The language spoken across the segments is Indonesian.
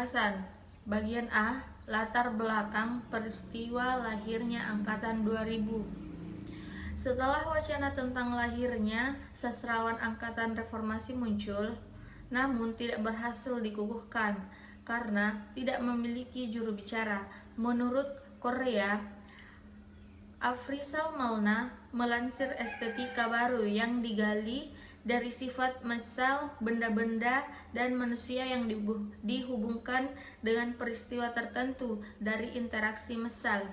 Pembahasan Bagian A. Latar belakang peristiwa lahirnya Angkatan 2000. Setelah wacana tentang lahirnya sastrawan Angkatan Reformasi muncul, namun tidak berhasil dikukuhkan karena tidak memiliki juru bicara. Menurut Korea, Afrizal Malna melansir estetika baru yang digali dari sifat massal benda-benda dan manusia yang dihubungkan dengan peristiwa tertentu dari interaksi massal.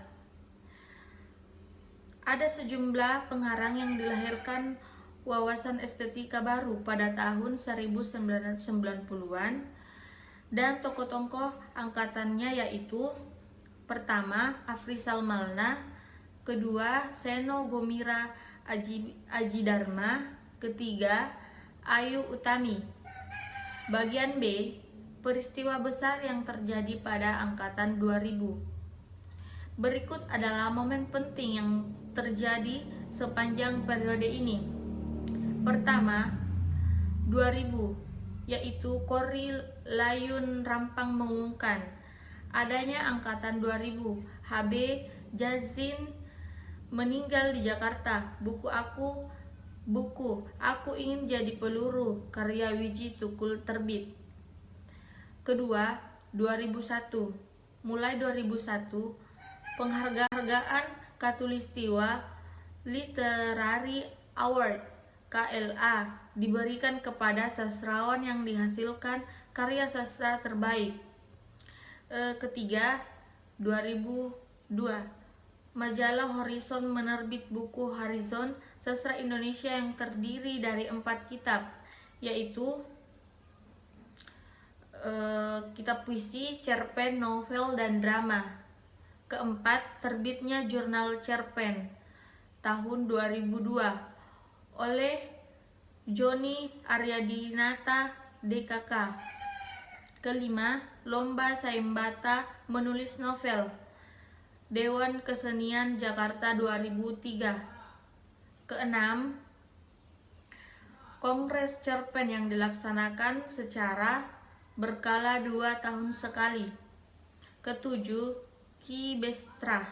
Ada sejumlah pengarang yang dilahirkan wawasan estetika baru pada tahun 1990-an dan tokoh-tokoh angkatannya yaitu: pertama, Afrizal Malna; kedua, Seno Gomira Adjidharma; ketiga, Ayu Utami. Bagian B. Peristiwa besar yang terjadi pada Angkatan 2000. Berikut adalah momen penting yang terjadi sepanjang periode ini. Pertama, 2000, yaitu Korrie Layun Rampang mengumumkan adanya Angkatan 2000. HB Jazin meninggal di Jakarta. Buku Aku Ingin Jadi Peluru karya Wiji Tukul terbit. Kedua, 2001. Mulai 2001, penghargaan Khatulistiwa Literary Award KLA diberikan kepada sastrawan yang dihasilkan karya sastra terbaik. Ketiga, 2002. Majalah Horizon menerbit buku Horizon Sastra Indonesia yang terdiri dari 4 kitab, yaitu kitab puisi, cerpen, novel, dan drama. Keempat, terbitnya jurnal cerpen tahun 2002 oleh Joni Aryadinata DKK. Kelima, Lomba Saimbata menulis novel, Dewan Kesenian Jakarta 2003. Keenam, Kongres Cerpen yang dilaksanakan secara berkala 2 tahun sekali. Ketujuh, Ki Bestra.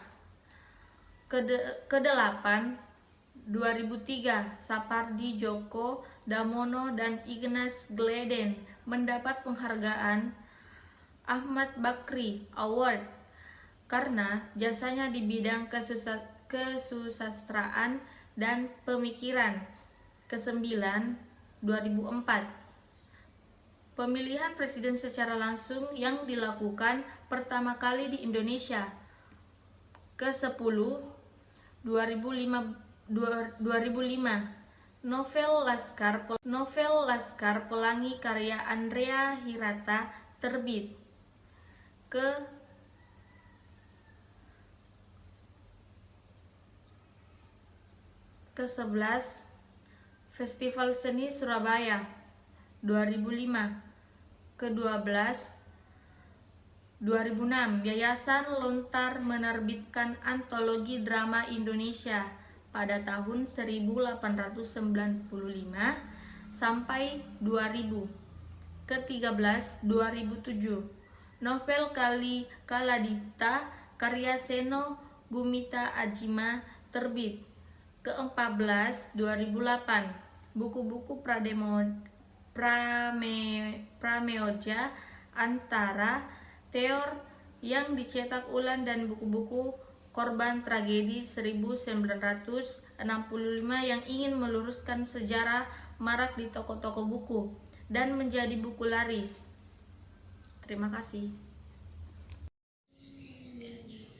Kedelapan, 2003, Sapardi Djoko Damono dan Ignas Gleden mendapat penghargaan Ahmad Bakri Award karena jasanya di bidang kesusastraan dan pemikiran. Kesembilan, 2004, pemilihan presiden secara langsung yang dilakukan pertama kali di Indonesia. Kesepuluh, 2005, novel Laskar Pelangi karya Andrea Hirata terbit. Ke-11, Festival Seni Surabaya 2005. Ke-12, 2006, Yayasan Lontar menerbitkan antologi drama Indonesia pada tahun 1895 sampai 2000. Ke-13, 2007, novel Kaladita karya Seno Gumita Adjima terbit. Ke-14, 2008, buku-buku Prameodja Antara Teor yang dicetak ulang dan buku-buku korban tragedi 1965 yang ingin meluruskan sejarah marak di toko-toko buku dan menjadi buku laris. Terima kasih.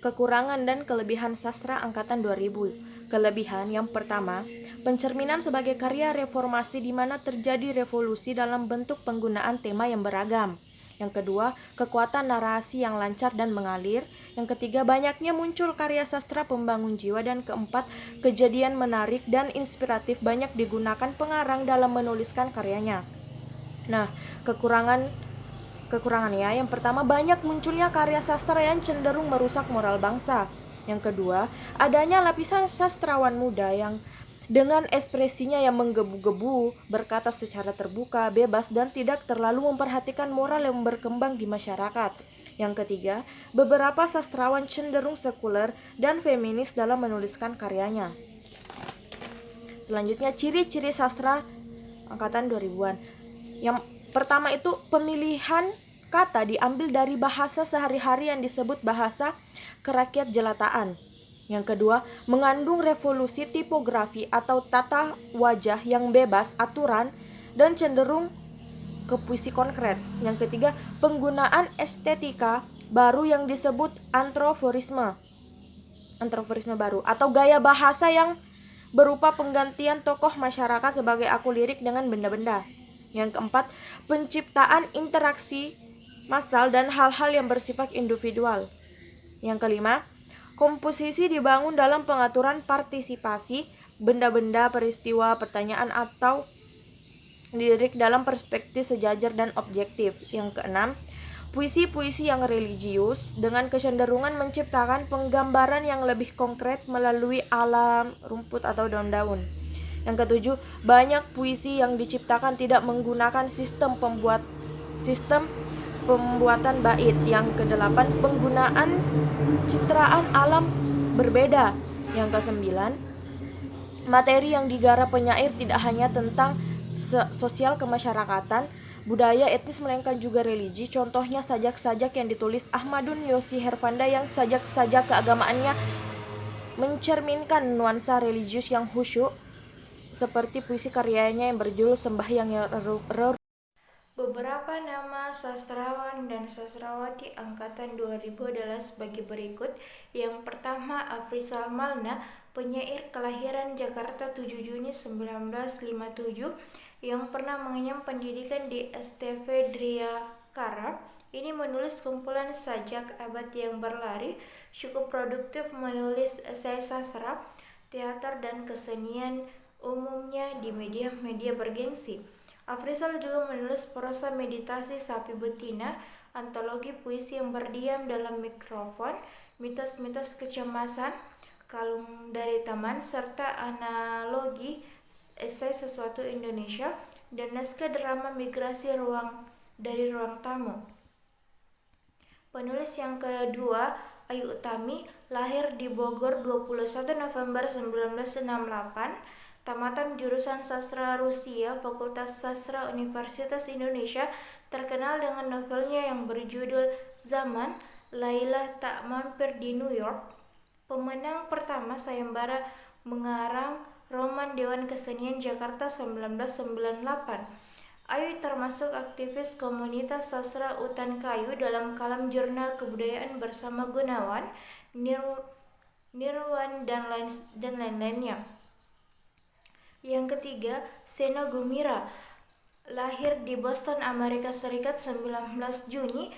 Kekurangan dan kelebihan sastra Angkatan 2000. Kelebihan yang pertama, pencerminan sebagai karya reformasi di mana terjadi revolusi dalam bentuk penggunaan tema yang beragam. Yang kedua, kekuatan narasi yang lancar dan mengalir. Yang ketiga, banyaknya muncul karya sastra pembangun jiwa. Dan keempat, kejadian menarik dan inspiratif banyak digunakan pengarang dalam menuliskan karyanya. Nah, kekurangannya yang pertama, banyak munculnya karya sastra yang cenderung merusak moral bangsa. Yang kedua, adanya lapisan sastrawan muda yang Dengan ekspresinya yang menggebu-gebu, berkata secara terbuka, bebas, dan tidak terlalu memperhatikan moral yang berkembang di masyarakat. Yang ketiga, beberapa sastrawan cenderung sekuler dan feminis dalam menuliskan karyanya. Selanjutnya, ciri-ciri sastra angkatan 2000-an. Yang pertama itu pemilihan kata diambil dari bahasa sehari-hari yang disebut bahasa kerakyat jelataan. Yang kedua, mengandung revolusi tipografi atau tata wajah yang bebas aturan dan cenderung ke puisi konkret. Yang ketiga, penggunaan estetika baru yang disebut antroforisme baru atau gaya bahasa yang berupa penggantian tokoh masyarakat sebagai aku lirik dengan benda-benda. Yang keempat, penciptaan interaksi massal dan hal-hal yang bersifat individual. Yang kelima, komposisi dibangun dalam pengaturan partisipasi, benda-benda, peristiwa, pertanyaan atau lirik dalam perspektif sejajar dan objektif. Yang keenam, puisi-puisi yang religius dengan kecenderungan menciptakan penggambaran yang lebih konkret melalui alam, rumput atau daun-daun. Yang ketujuh, banyak puisi yang diciptakan tidak menggunakan sistem pembuatan bait. Yang kedelapan, penggunaan citraan alam berbeda. Yang kesembilan, materi yang digarap penyair tidak hanya tentang sosial kemasyarakatan, budaya etnis melainkan juga religi. Contohnya sajak-sajak yang ditulis Ahmadun Yosi Herfanda yang sajak-sajak keagamaannya mencerminkan nuansa religius yang khusyuk, seperti puisi karyanya yang berjudul Sembahyang yang Beberapa nama sastrawan dan sastrawati angkatan 2000 adalah sebagai berikut. Yang pertama, Afrizal Malna, penyair kelahiran Jakarta 7 Juni 1957 yang pernah mengenyam pendidikan di STV Driakara. Ini menulis kumpulan sajak abad yang berlari, cukup produktif menulis esai sastra, teater, dan kesenian umumnya di media-media bergengsi. Afrizal juga menulis prosa meditasi sapi betina, antologi puisi yang berdiam dalam mikrofon, mitos-mitos kecemasan, kalung dari taman, serta analogi esai sesuatu Indonesia, dan naskah drama migrasi dari ruang tamu. Penulis yang kedua, Ayu Utami, lahir di Bogor 21 November 1968, tamatan jurusan sastra Rusia, Fakultas Sastra Universitas Indonesia, terkenal dengan novelnya yang berjudul Zaman, Laila Tak Mampir di New York. Pemenang pertama sayembara mengarang roman Dewan Kesenian Jakarta 1998. Ayu termasuk aktivis komunitas sastra Utan Kayu dalam kalam jurnal kebudayaan bersama Gunawan, Nirwan, dan lain-lainnya. Yang ketiga, Seno Gumira, lahir di Boston, Amerika Serikat 19 Juni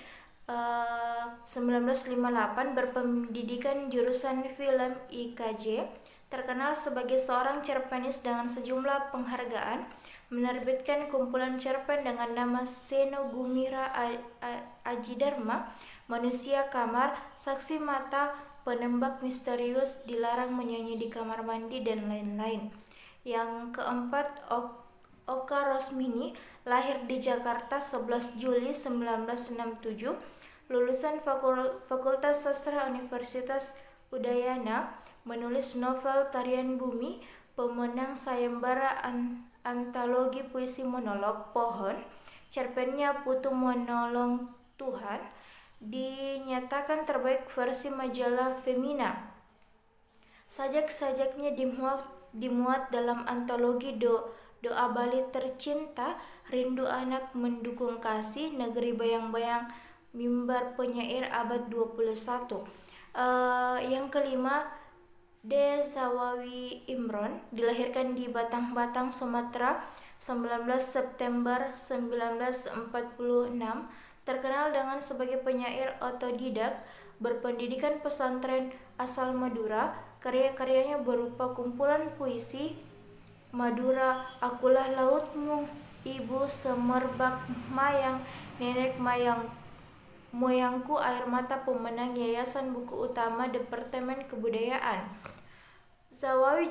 1958, berpendidikan jurusan film IKJ, terkenal sebagai seorang cerpenis dengan sejumlah penghargaan, menerbitkan kumpulan cerpen dengan nama Seno Gumira Ajidharma, Manusia Kamar, Saksi Mata, Penembak Misterius, Dilarang Menyanyi di Kamar Mandi, dan lain-lain. Yang keempat, Oka Rosmini, lahir di Jakarta 11 Juli 1967, lulusan Fakultas Sastra Universitas Udayana, menulis novel Tarian Bumi, pemenang sayembara antologi puisi monolog Pohon, cerpennya Putu Menolong Tuhan, dinyatakan terbaik versi majalah Femina. Sajak-sajaknya dimuat dalam antologi Doa Bali Tercinta, Rindu Anak Mendukung Kasih, Negeri Bayang-Bayang, Mimbar Penyair Abad 21. Yang kelima, Dezawawi Imron, dilahirkan di Batang-Batang, Sumatera 19 September 1946, terkenal dengan sebagai penyair otodidak, berpendidikan pesantren asal Madura. Karya-karyanya berupa kumpulan puisi Madura, Akulah Lautmu, Ibu Semerbak Mayang, Nenek Moyangku, Air Mata, pemenang Yayasan Buku Utama Departemen Kebudayaan. Zawawi